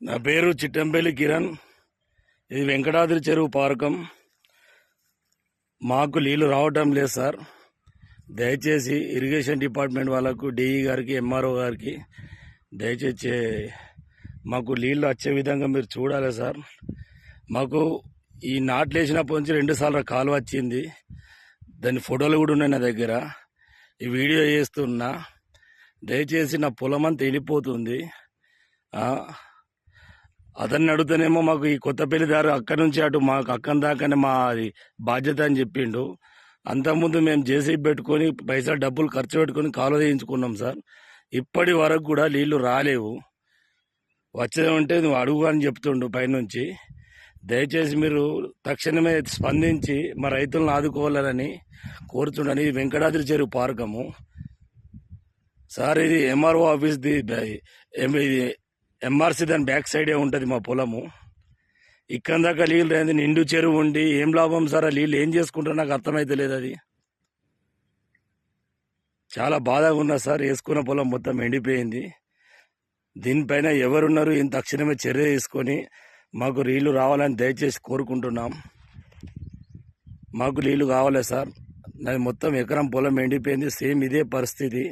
నా పేరు చిట్టంపల్లి కిరణ్. ఇది వెంకటాద్రి చెరువు పార్కం. మాకు నీళ్లు రావటం లేదు సార్. దయచేసి ఇరిగేషన్ డిపార్ట్మెంట్ వాళ్ళకు, డిఈ గారికి, ఎంఆర్ఓ గారికి దయచేసి మాకు నీళ్లు వచ్చే విధంగా మీరు చూడాలి సార్. మాకు ఈ నాట్లు వేసినప్పటి నుంచి 2 సార్లు కాలువ వచ్చింది. దాని ఫోటోలు కూడా ఉన్నాయి నా దగ్గర. ఈ వీడియో చేస్తున్నా. దయచేసి నా పొలం అంతా వెళ్ళిపోతుంది. అతన్ని అడుగుతానేమో మాకు ఈ కొత్తపల్లి దారి అక్కడి నుంచి అటు మాకు అక్కడి దాకానే మా బాధ్యత అని చెప్పిండు. అంతకుముందు మేము జేసీబీ పెట్టుకొని పైసలు డబ్బులు ఖర్చు పెట్టుకొని కాలువ తీయించుకున్నాం సార్. ఇప్పటి వరకు కూడా నీళ్లు రాలేవు. వచ్చేదంటే నువ్వు అడుగు అని చెప్తుండు పైనుంచి. దయచేసి మీరు తక్షణమే స్పందించి మా రైతులను ఆదుకోవాలని కోరుతుండని. ఇది వెంకటాద్రి చెరువు పార్కము సార్. ఇది ఎంఆర్ఓ ఆఫీస్ది. ఇది ఎంఆర్సీ దాని బ్యాక్ సైడే ఉంటుంది మా పొలము. ఇక్కడ దాకా నీళ్ళు లేదు. నిండు చెరువు ఉండి ఏం లాభం సార్? ఆ నీళ్ళు ఏం చేసుకుంటారో నాకు అర్థమైతే లేదు. అది చాలా బాధగా ఉన్నా సార్. వేసుకున్న పొలం మొత్తం ఎండిపోయింది. దీనిపైన ఎవరున్నారు? ఇంత తక్షణమే చర్య తీసుకొని మాకు నీళ్లు రావాలని దయచేసి కోరుకుంటున్నాం. మాకు నీళ్లు కావాలి సార్. నాది మొత్తం ఎకరం పొలం ఎండిపోయింది. సేమ్ ఇదే పరిస్థితి.